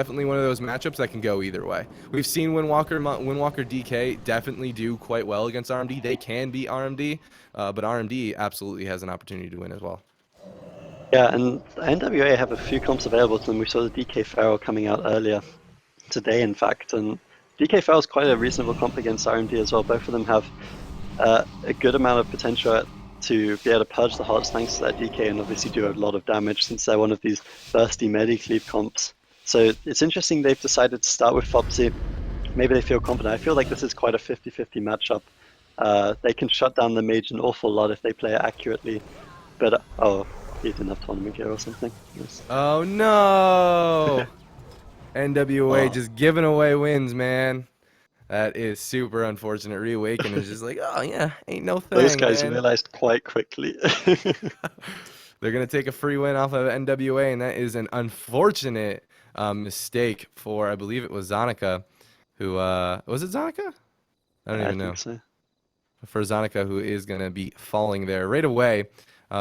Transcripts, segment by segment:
definitely one of those matchups that can go either way. We've seen Windwalker DK definitely do quite well against RMD. They can beat RMD, but RMD absolutely has an opportunity to win as well. Yeah, and NWA have a few comps available to them. We saw the DK Pharaoh coming out earlier today, in fact, and DK Pharaoh is quite a reasonable comp against RMD as well. Both of them have a good amount of potential to be able to purge the hearts thanks to that DK and obviously do a lot of damage since they're one of these bursty medi-cleave comps. So it's interesting they've decided to start with Fopsy. Maybe they feel confident. I feel like this is quite a 50-50 matchup. They can shut down the mage an awful lot if they play it accurately. But, oh, he didn't have tournament gear or something. Yes. Oh no! NWA Oh, just giving away wins, man. That is super unfortunate. Reawakened is just like, oh yeah, ain't no those thing, guys man. realized quite quickly. They're gonna take a free win off of NWA, and that is an unfortunate mistake for, I believe it was Zonica, who was it Zonica? I don't I even think know. so. For Zonica, who is gonna be falling there right away.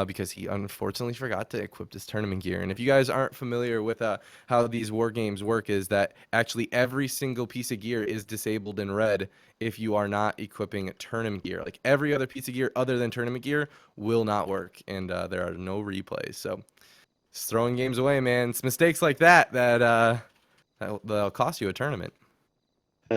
Because he unfortunately forgot to equip his tournament gear. And if you guys aren't familiar with how these war games work, is that actually every single piece of gear is disabled in red if you are not equipping tournament gear. Like every other piece of gear other than tournament gear will not work, and there are no replays. So it's throwing games away, man. It's mistakes like that'll cost you a tournament.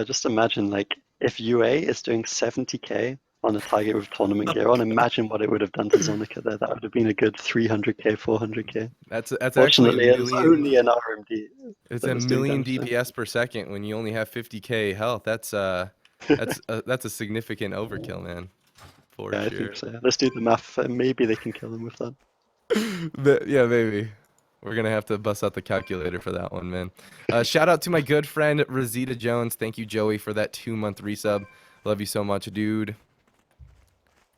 Just imagine, like, if UA is doing 70k on a target with tournament gear on, imagine what it would have done to Zonica there. That would have been a good 300k, 400k. That's actually a Fortunately, it was million. only an RMD It's that a was doing million damage there. DPS per second when you only have 50k health. That's a significant overkill, man, for Yeah, I think sure. so. Let's do the math. Maybe they can kill him with that. Yeah, maybe. We're gonna have to bust out the calculator for that one, man. Shout out to my good friend Rosita Jones. Thank you, Joey, for that 2-month resub. Love you so much, dude.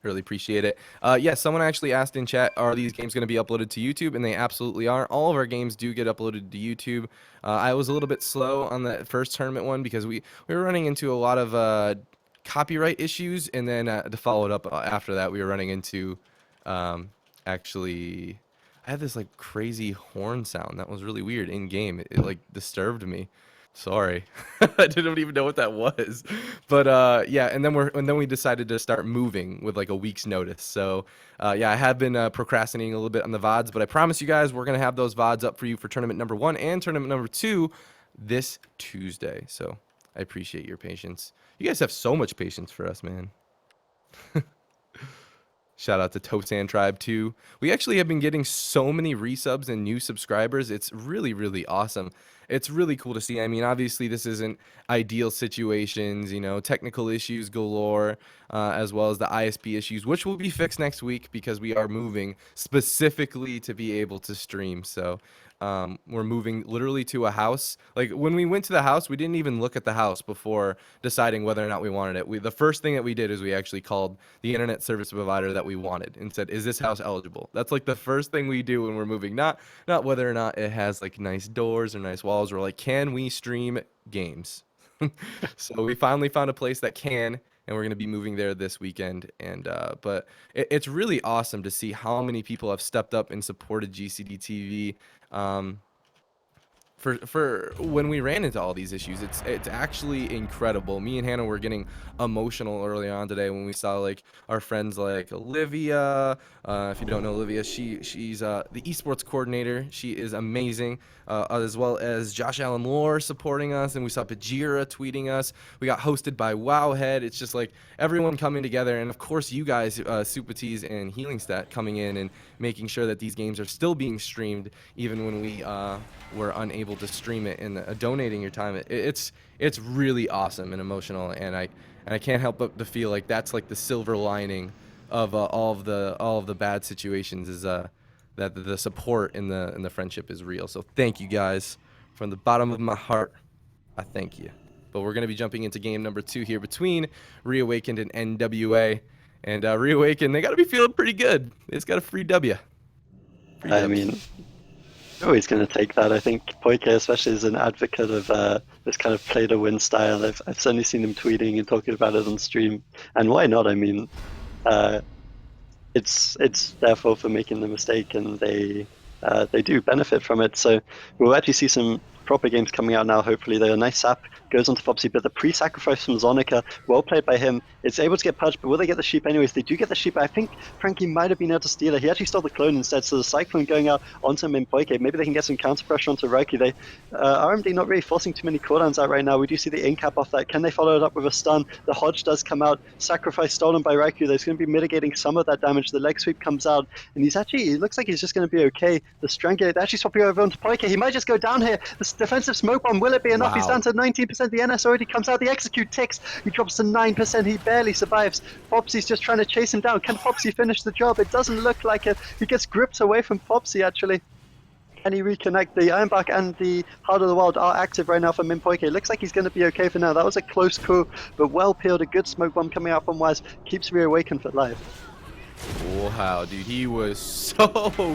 Really appreciate it. Yeah, someone actually asked in chat, are these games going to be uploaded to YouTube? And they absolutely are. All of our games do get uploaded to YouTube. I was a little bit slow on the first tournament one because we were running into a lot of copyright issues. And then to follow it up after that, we were running into actually... I had this like crazy horn sound that was really weird in game. It like disturbed me. Sorry. I didn't even know what that was. But yeah, and then we decided to start moving with like a week's notice. So yeah, I have been procrastinating a little bit on the VODs, but I promise you guys we're gonna have those VODs up for you for tournament number 1 and tournament number 2 this Tuesday. So I appreciate your patience. You guys have so much patience for us, man. Shout out to Tosan Tribe too. We actually have been getting so many resubs and new subscribers. It's really, really awesome. It's really cool to see. I mean, obviously this isn't ideal situations, you know, technical issues galore, as well as the ISP issues, which will be fixed next week because we are moving specifically to be able to stream. So we're moving literally to a house. Like when we went to the house, we didn't even look at the house before deciding whether or not we wanted it. The first thing that we did is we actually called the internet service provider that we wanted and said, "Is this house eligible?" That's like the first thing we do when we're moving. Not whether or not it has like nice doors or nice walls. We're like, can we stream games? So we finally found a place that can, and we're going to be moving there this weekend. And but it's really awesome to see how many people have stepped up and supported GCDTV. For when we ran into all these issues, it's actually incredible. Me and Hannah were getting emotional early on today when we saw like our friends like Olivia. If you don't know Olivia, she's the esports coordinator. She is amazing, as well as Josh Allen Lore supporting us, and we saw Pajira tweeting us. We got hosted by WoWHead. It's just like everyone coming together, and of course you guys, Supatees and Healing Stat, coming in and making sure that these games are still being streamed even when we were unable to stream it, and donating your time. It's really awesome and emotional, and I can't help but to feel like that's like the silver lining of all of the bad situations is that the support in the friendship is real. So thank you guys from the bottom of my heart. I thank you. But we're gonna be jumping into game number 2 here between Reawakened and NWA. And Reawakened, they gotta be feeling pretty good. They just got a free W. Free I dubs. mean, always going to take that. I think Poike, especially, is an advocate of this kind of play to win style. I've certainly seen him tweeting and talking about it on stream. And why not? I mean, it's their fault for making the mistake, and they do benefit from it. So we'll actually see some proper games coming out now, hopefully. The nice sap goes onto Fopsy, but the pre-sacrifice from Zonica, well played by him. It's able to get purged, but will they get the sheep anyways? They do get the sheep. I think Frankie might have been able to steal it. He actually stole the clone instead, so the Cyclone going out onto Mimpoike. Maybe they can get some counter pressure onto Raikou. They RMD not really forcing too many cooldowns out right now. We do see the in-cap off that. Can they follow it up with a stun? The Hodge does come out. Sacrifice stolen by Raikou. There's going to be mitigating some of that damage. The leg sweep comes out, and he looks like he's just going to be okay. The Strangulate actually swapping over onto Poike. He might just go down here. This defensive smoke bomb, will it be enough? Wow. He's down to 19%. The NS already comes out. The execute ticks. He drops to 9%. He barely survives. Popsy's just trying to chase him down. Can Popsy finish the job? It doesn't look like it. He gets gripped away from Popsy, actually. Can he reconnect? The Ironbark and the Heart of the Wild are active right now for Mimpoike. It looks like he's going to be okay for now. That was a close call, but well peeled. A good smoke bomb coming out from Wise. Keeps Reawakened for life. Wow, dude, he was so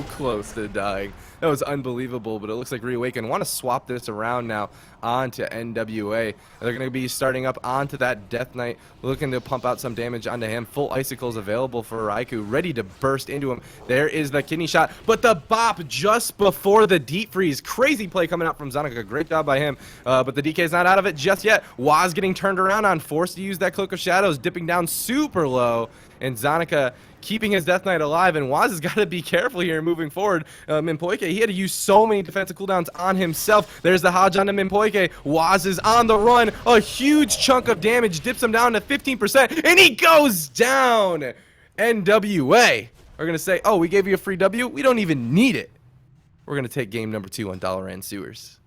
close to dying. That was unbelievable, but it looks like Reawakened want to swap this around now onto NWA. They're going to be starting up onto that Death Knight, looking to pump out some damage onto him. Full Icicles available for Raikou, ready to burst into him. There is the kidney shot, but the bop just before the deep freeze. Crazy play coming out from Zonica. Great job by him, but the DK is not out of it just yet. Waz getting turned around on, forced to use that Cloak of Shadows, dipping down super low, and Zonica keeping his Death Knight alive, and Waz has got to be careful here moving forward. Mimpoike, he had to use so many defensive cooldowns on himself. There's the Hodge onto Mimpoike. Waz is on the run. A huge chunk of damage dips him down to 15%, and he goes down. NWA are going to say, oh, we gave you a free W? We don't even need it. We're going to take game number 2 on Dalaran Sewers.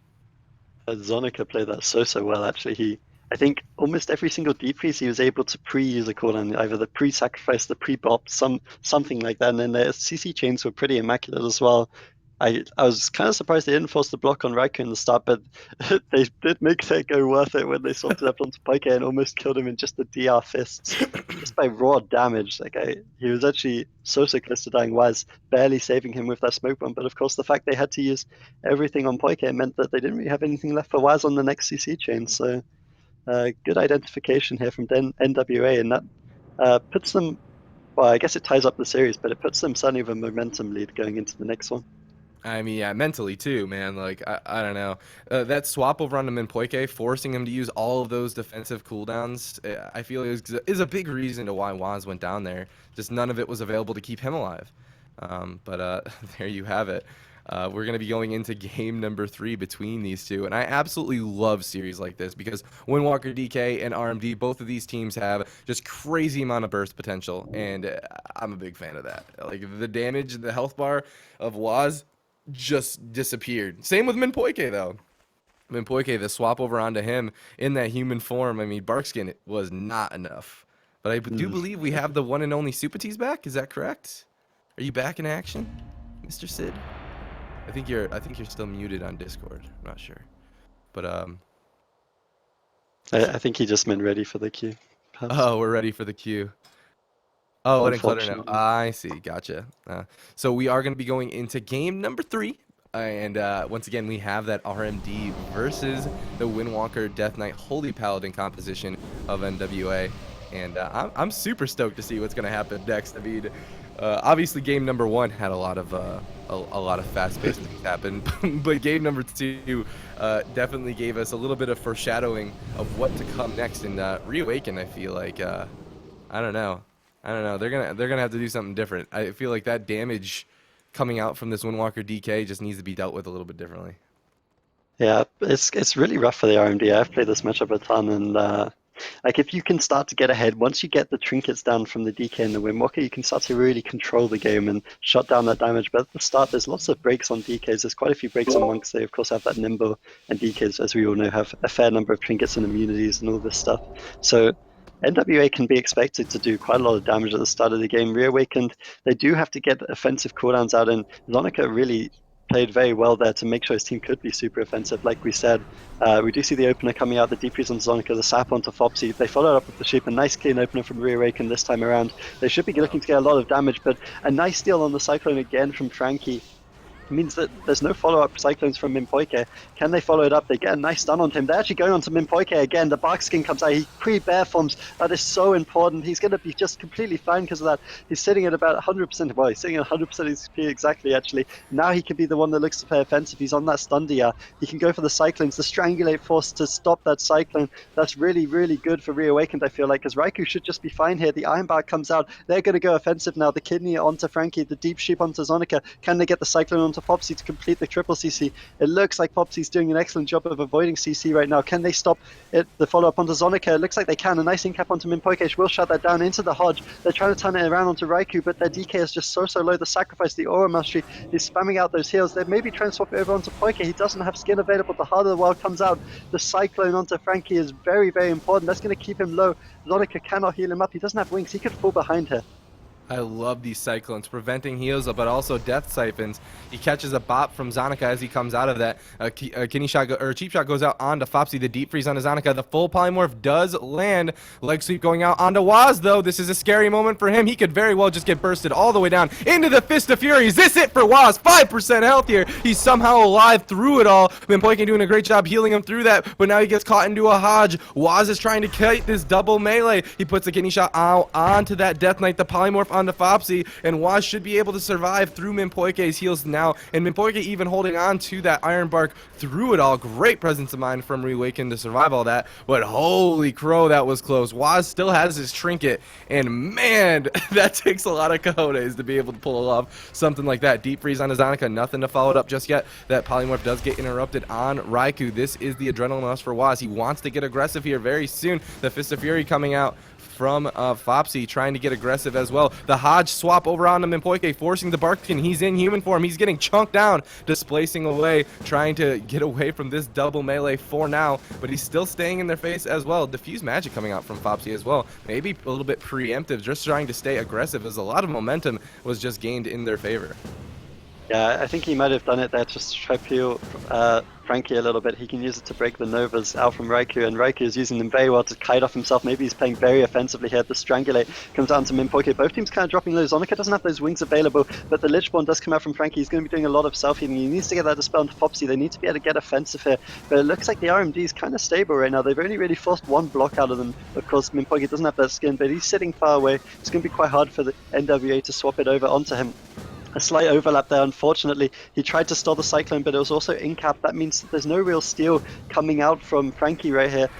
Zonica played that so well, actually. I think almost every single deep freeze he was able to pre-use a cooldown, either the pre-sacrifice, the pre-bop, something like that. And then the CC chains were pretty immaculate as well. I was kind of surprised they didn't force the block on Raikou in the start, but they did make that go worth it when they swapped it up onto Poike and almost killed him in just the DR fists, just by raw damage. He was actually so close to dying. Waz barely saving him with that smoke bomb, but of course the fact they had to use everything on Poike meant that they didn't really have anything left for Waz on the next CC chain. So. Good identification here from NWA, and that puts them, well, I guess it ties up the series, but it puts them certainly with a momentum lead going into the next one. I mean, yeah, mentally too, man. Like, I don't know. That swap over onto Mimpoike, forcing him to use all of those defensive cooldowns, I feel is a big reason to why Waz went down there. Just none of it was available to keep him alive. But there you have it. We're going to be going into game number 3 between these two, and I absolutely love series like this because Windwalker DK and RMD, both of these teams have just crazy amount of burst potential, and I'm a big fan of that. Like, the damage, the health bar of Waz just disappeared. Same with Mimpoike, though. Mimpoike, the swap over onto him in that human form, I mean, Barkskin was not enough. But I do believe we have the one and only Supatees back. Is that correct? Are you back in action, Mr. Sid? I think you're still muted on Discord. I'm not sure, but I think he just meant ready for the queue. Perhaps. Oh, we're ready for the queue. Oh, letting Clutter know. I see. Gotcha. So we are going to be going into game number 3, and once again we have that RMD versus the Windwalker Death Knight Holy Paladin composition of NWA, and I'm super stoked to see what's going to happen next. I mean. Obviously, game number 1 had a lot of fast-paced things happen, but game number 2 definitely gave us a little bit of foreshadowing of what to come next. And Reawakened, I feel like I don't know. They're gonna have to do something different. I feel like that damage coming out from this Windwalker DK just needs to be dealt with a little bit differently. Yeah, it's really rough for the RMD. I've played this matchup a ton, and like if you can start to get ahead, once you get the trinkets down from the DK and the Windwalker, you can start to really control the game and shut down that damage. But at the start, there's lots of breaks on DKs. There's quite a few breaks on Monks. They, of course, have that Nimble, and DKs, as we all know, have a fair number of trinkets and immunities and all this stuff. So NWA can be expected to do quite a lot of damage at the start of the game. Reawakened, they do have to get offensive cooldowns out, and Zonica really played very well there to make sure his team could be super offensive. Like we said, we do see the opener coming out, the deep freeze on Zonica, the sap onto Fopsy. They followed up with the sheep, a nice clean opener from Reawakened this time around. They should be looking to get a lot of damage, but a nice steal on the Cyclone again from Frankie. means that there's no follow-up Cyclones from Minpoike. Can they follow it up? They get a nice stun on him. They're actually going on to Minpoike again. The Bark Skin comes out. He pre-bear forms. That is so important. He's going to be just completely fine because of that. He's sitting at about 100%. Well, he's sitting at 100% XP exactly, actually. Now he can be the one that looks to play offensive. He's on that stun DR. He can go for the Cyclones, the Strangulate Force to stop that Cyclone. That's really, really good for Reawakened, I feel like, because Raikou should just be fine here. The Iron Bark comes out. They're going to go offensive now. The Kidney onto Frankie, the Deep Sheep onto Zonica. Can they get the Cyclone onto Popsy to complete the triple CC? It looks like Popsy's doing an excellent job of avoiding CC right now. Can they stop it? The follow-up onto Zonica. It looks like they can. A nice incap onto Minpoke will shut that down into the Hodge. They're trying to turn it around onto Raikou, but their DK is just so low. The Sacrifice, the Aura Mastery is spamming out those heals. They're maybe trying to swap it over onto Poike. He doesn't have skin available. The Heart of the Wild comes out. The Cyclone onto Frankie is very, very important. That's going to keep him low. Zonica cannot heal him up. He doesn't have wings. He could fall behind her. I love these Cyclones, preventing heals, but also death siphons. He catches a bop from Zonica as he comes out of that. Kidney shot or cheap shot goes out onto Fopsy. The deep freeze onto Zonica. The full polymorph does land. Leg sweep going out onto Waz, though. This is a scary moment for him. He could very well just get bursted all the way down into the Fist of Fury. Is this it for Waz? 5% health here. He's somehow alive through it all. Minpoike doing a great job healing him through that, but now he gets caught into a Hodge. Waz is trying to kite this double melee. He puts the kidney shot out onto that Death Knight. The polymorph onto Fopsy, and Waz should be able to survive through Minpoike's heals now, and Minpoike even holding on to that Iron Bark through it all. Great presence of mind from Reawakened to survive all that, but holy crow, that was close. Waz still has his trinket, and man, that takes a lot of cojones to be able to pull off something like that. Deep freeze on Zonica, nothing to follow it up just yet. That polymorph does get interrupted on Raikou. This is the adrenaline rush for Waz. He wants to get aggressive here very soon. The Fist of Fury coming out from Fopsy, trying to get aggressive as well. The Hodge swap over onto Minpoike, forcing the Barkskin. He's in human form. He's getting chunked down, displacing away, trying to get away from this double melee for now, but he's still staying in their face as well. Diffuse magic coming out from Fopsy as well. Maybe a little bit preemptive, just trying to stay aggressive, as a lot of momentum was just gained in their favor. Yeah, I think he might have done it there just to try to peel Frankie a little bit. He can use it to break the Novas out from Raikou, and Raikou is using them very well to kite off himself. Maybe he's playing very offensively here. The Strangulate comes down to Minpoike. Both teams kind of dropping low. Zonica doesn't have those wings available, but the Lichborn does come out from Frankie. He's going to be doing a lot of self-healing. He needs to get that dispel onto Fopsy. They need to be able to get offensive here, but it looks like the RMD is kind of stable right now. They've only really forced one block out of them. Of course, Minpoike doesn't have that skin, but he's sitting far away. It's going to be quite hard for the NWA to swap it over onto him. A slight overlap there, unfortunately. He tried to stall the Cyclone, but it was also in-cap. That means that there's no real steal coming out from Frankie right here.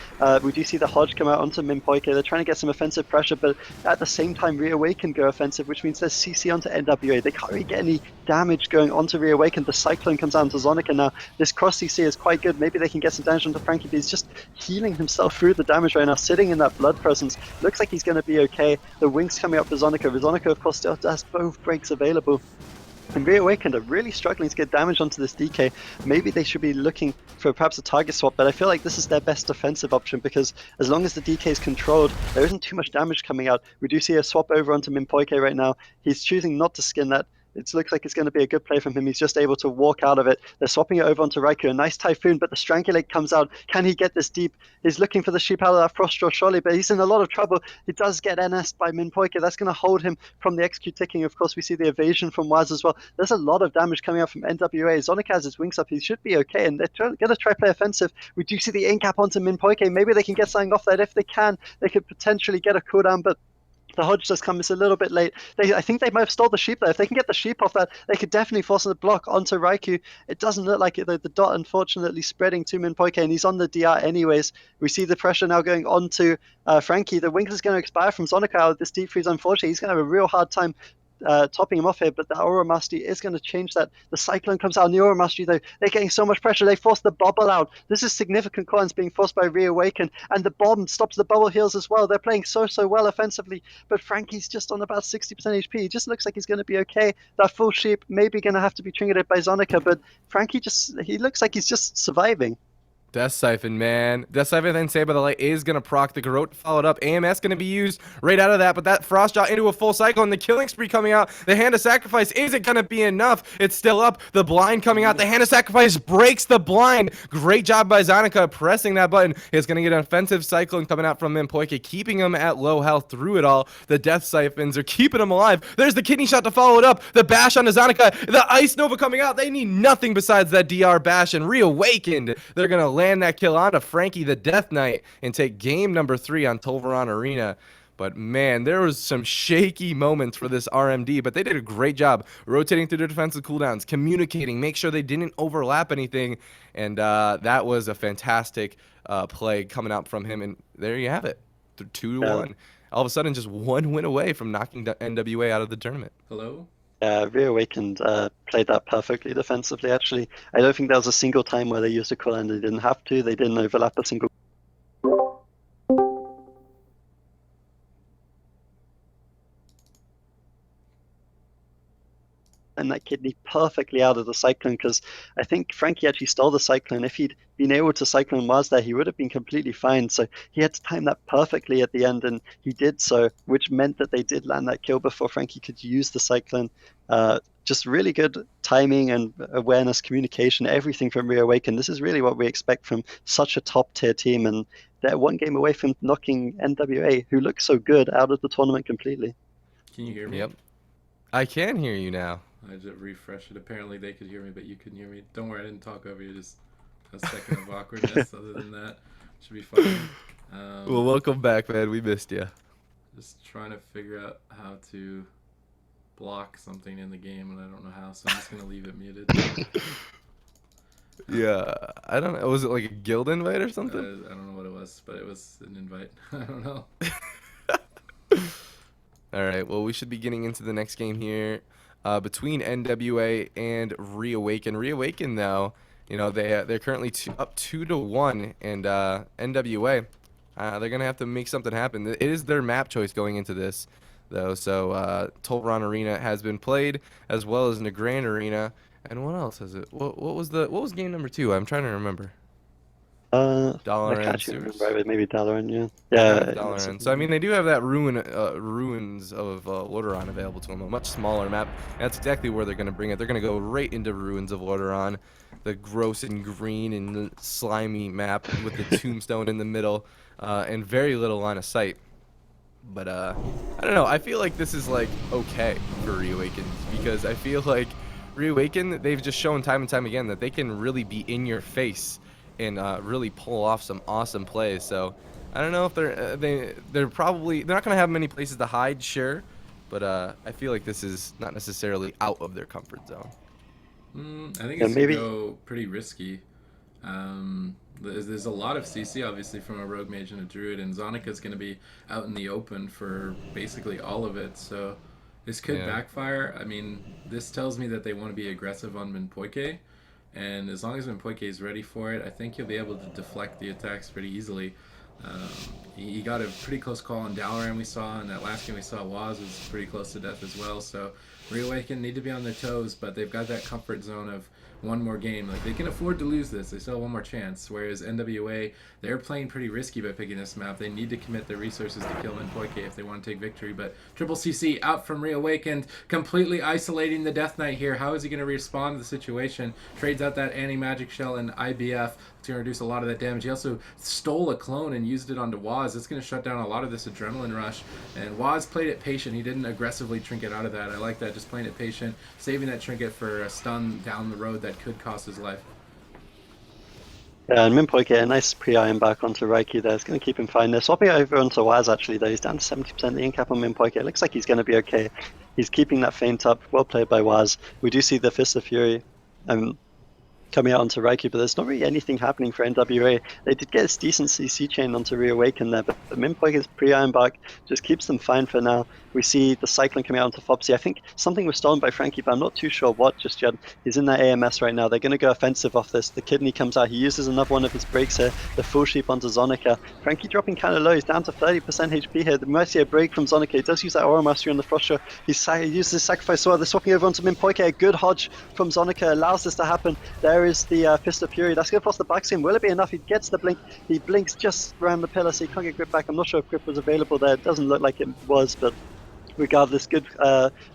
We do see the Hodge come out onto Minpoike. They're trying to get some offensive pressure, but at the same time, Reawakened go offensive, which means there's CC onto NWA. They can't really get any damage going onto Reawakened. The Cyclone comes out onto Zonica now. This cross CC is quite good. Maybe they can get some damage onto Frankie, but he's just healing himself through the damage right now, sitting in that blood presence. Looks like he's going to be okay. The wings coming up for Zonica. Zonica, of course, still has both breaks available. And Reawakened are really struggling to get damage onto this DK. Maybe they should be looking for perhaps a target swap, but I feel like this is their best defensive option, because as long as the DK is controlled, there isn't too much damage coming out. We do see a swap over onto Minpoike right now. He's choosing not to skin that. It looks like it's going to be a good play from him. He's just able to walk out of it. They're swapping it over onto Raikou. A nice Typhoon, but the Strangulate comes out. Can he get this deep? He's looking for the sheep out of that Frost Draw surely, but he's in a lot of trouble. He does get NS'd by Minpoike. That's going to hold him from the execute ticking. Of course, we see the evasion from Waz as well. There's a lot of damage coming out from NWA. Zonica has his wings up. He should be okay, and they're going to try play offensive. We do see the in-cap onto Minpoike. Maybe they can get something off that. If they can, they could potentially get a cooldown, but the Hodge does come. It's a little bit late. I think they might have stole the sheep there. If they can get the sheep off that, they could definitely force the block onto Raikou. It doesn't look like it, though. The dot, unfortunately, spreading to Minpoike, and he's on the DR anyways. We see the pressure now going on to Frankie. The Wings is going to expire from Zonica with this deep freeze. Unfortunately, he's going to have a real hard time topping him off here, but the Aura Mastery is going to change that. The Cyclone comes out, and the Aura Mastery, though, they're getting so much pressure. They force the bubble out. This is significant coins being forced by Reawakened, and the bomb stops the bubble heals as well. They're playing so well offensively, but Frankie's just on about 60% HP. He just looks like he's going to be okay. That full sheep maybe going to have to be trinketed by Zonica, but Frankie he looks like he's just surviving. Death Siphon, man. Death Siphon then Saved by the Light is going to proc the Garrote, followed up. AMS going to be used right out of that, but that Frostjaw into a full cycle and the Killing Spree coming out. The Hand of Sacrifice isn't going to be enough. It's still up. The Blind coming out. The Hand of Sacrifice breaks the Blind. Great job by Zonica pressing that button. It's going to get an offensive cyclone coming out from Mimpoike, keeping him at low health through it all. The Death Siphons are keeping him alive. There's the Kidney Shot to follow it up. The Bash on Zonica. The Ice Nova coming out. They need nothing besides that DR Bash, and Reawakened. They're going to land that kill onto Frankie the Death Knight and take game number 3 on Tolvaron Arena. But man, there was some shaky moments for this RMD, but they did a great job rotating through their defensive cooldowns, communicating, make sure they didn't overlap anything, and that was a fantastic play coming out from him, and there you have it, 2-1. All of a sudden, just one win away from knocking the NWA out of the tournament. Hello? Reawakened played that perfectly defensively, actually. I don't think there was a single time where they used a cooldown they didn't have to. They didn't overlap a single. And that kidney perfectly out of the cyclone, because I think Frankie actually stole the cyclone. If he'd been able to cyclone Waz there, he would have been completely fine. So he had to time that perfectly at the end, and he did so, which meant that they did land that kill before Frankie could use the cyclone. Just really good timing and awareness, communication, everything from Reawakened. This is really what we expect from such a top tier team, and they're one game away from knocking NWA, who look so good, out of the tournament completely. Can you hear me? Yep. I can hear you now. I just refreshed it. Apparently they could hear me, but you couldn't hear me. Don't worry, I didn't talk over you. Just a second of awkwardness. Other than that, should be fine. Well, welcome back, man. We missed you. Just trying to figure out how to block something in the game, and I don't know how, so I'm just going to leave it muted. Yeah, I don't know. Was it like a guild invite or something? I don't know what it was, but it was an invite. I don't know. All right, well, we should be getting into the next game here between NWA and Reawakened. Reawakened, though, you know, they're currently up 2-1, and NWA, they're going to have to make something happen. It is their map choice going into this, though. So Tolvaron Arena has been played, as well as Nagrand Arena. And what else is it? What was game number 2? I'm trying to remember. Dalaran, maybe Dalaran, Dalaran. So I mean, they do have that ruins of Lordaeron available to them, a much smaller map. That's exactly where they're going to bring it. They're going to go right into ruins of Lordaeron, the gross and green and slimy map with the tombstone in the middle, and very little line of sight. But I don't know. I feel like this is like okay for Reawakened, because I feel like Reawakened, they've just shown time and time again that they can really be in your face and really pull off some awesome plays. So I don't know if they're not gonna have many places to hide, sure, but I feel like this is not necessarily out of their comfort zone. I think it's gonna go pretty risky. There's a lot of CC obviously from a rogue mage and a druid, and Zonika's gonna be out in the open for basically all of it. So this could backfire. I mean, this tells me that they want to be aggressive on Mimpoike. And as long as Mimpoike is ready for it, I think he'll be able to deflect the attacks pretty easily. He got a pretty close call on Dalaran we saw, and that last game we saw Waz was pretty close to death as well. So Reawakened need to be on their toes, but they've got that comfort zone of one more game. Like, they can afford to lose this. They still have one more chance. Whereas NWA, they're playing pretty risky by picking this map. They need to commit their resources to kill Mimpoike if they want to take victory. But Triple CC out from Reawakened, completely isolating the Death Knight here. How is he going to respond to the situation? Trades out that anti-magic shell and IBF. It's going to reduce a lot of that damage. He also stole a clone and used it onto Waz. It's going to shut down a lot of this adrenaline rush. And Waz played it patient. He didn't aggressively trinket out of that. I like that, just playing it patient, saving that trinket for a stun down the road that could cost his life. Yeah, and Mimpoike, a nice pre-iron back onto Reiki there. It's going to keep him fine. They're swapping over onto Waz, actually, though. He's down to 70% the in-cap on Mimpoike. It looks like he's going to be okay. He's keeping that feint up. Well played by Waz. We do see the Fist of Fury coming out onto Reiki, but there's not really anything happening for NWA. They did get a decent CC chain onto Reawakened there, but the Mimpoike's pre-iron back just keeps them fine for now. We see the Cyclone coming out onto Fopsy. I think something was stolen by Frankie, but I'm not too sure what just yet. He's in that AMS right now. They're going to go offensive off this. The Kidney comes out. He uses another one of his breaks here. The Full Sheep onto Zonica. Frankie dropping kind of low. He's down to 30% HP here. There might see a break from Zonica. He does use that Aura Mastery on the Frostra. He uses his Sacrifice Sword. They're swapping over onto Mimpoike. A good hodge from Zonica allows this to happen. There there is the Fist of Fury. That's going to force the back seam. Will it be enough? He gets the blink. He blinks just around the pillar, so he can't get grip back. I'm not sure if grip was available there. It doesn't look like it was, but regardless, good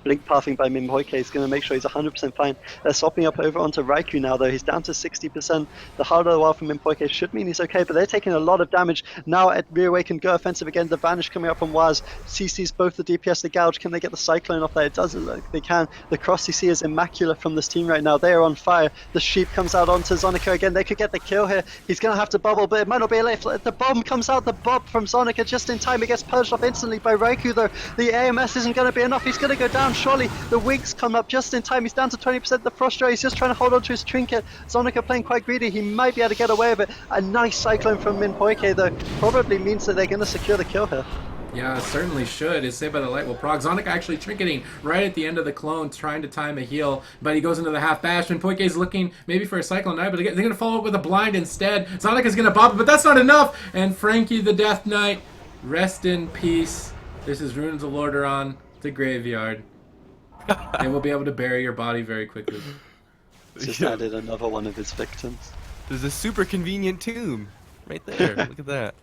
blink pathing by Mimhoike is going to make sure he's 100% fine. They're swapping up over onto Raikou now, though. He's down to 60%. The harder while from Mimhoike should mean he's okay, but they're taking a lot of damage. Now at Reawakened, go offensive again. The Vanish coming up from Waz. CC's both the DPS, the Gouge. Can they get the Cyclone off there? It doesn't look like they can. The Cross CC is immaculate from this team right now. They are on fire. The Sheep comes out onto Zonica again. They could get the kill here. He's going to have to bubble, but it might not be late. The bomb comes out, the bob from Zonica just in time. It gets purged off instantly by Raikou, though. The AMS isn't going to be enough. He's going to go down, surely. The Wigs come up just in time. He's down to 20%. The Frostray, he's just trying to hold on to his trinket. Zonica playing quite greedy. He might be able to get away with it. A nice Cyclone from Minpoike, though, probably means that they're going to secure the kill here. Yeah, certainly should. His Saved by the Light will prog. Zonica actually trinketing right at the end of the clone, trying to time a heal, but he goes into the half bash. Minpoike is looking maybe for a Cyclone Knight, but they're going to follow up with a blind instead. Zonica's going to bop it, but that's not enough. And Frankie the Death Knight, rest in peace. This is Runes of Lordaeron, the graveyard. And we'll be able to bury your body very quickly. Just added another one of his victims. There's a super convenient tomb right there. Look at that.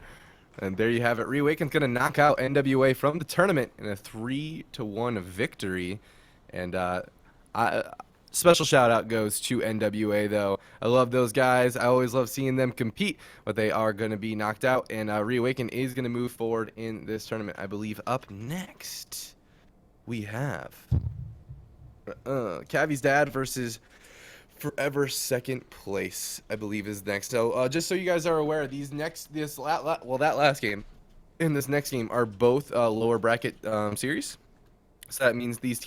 And there you have it. Reawakened's going to knock out NWA from the tournament in a 3-1 victory. And special shout out goes to NWA, though. I love those guys. I always love seeing them compete, but they are going to be knocked out. And Reawakened is going to move forward in this tournament. I believe up next we have Cavi's dad versus Forever second place, I believe, is next. So just so you guys are aware, that last game and this next game are both lower bracket series. So that means these teams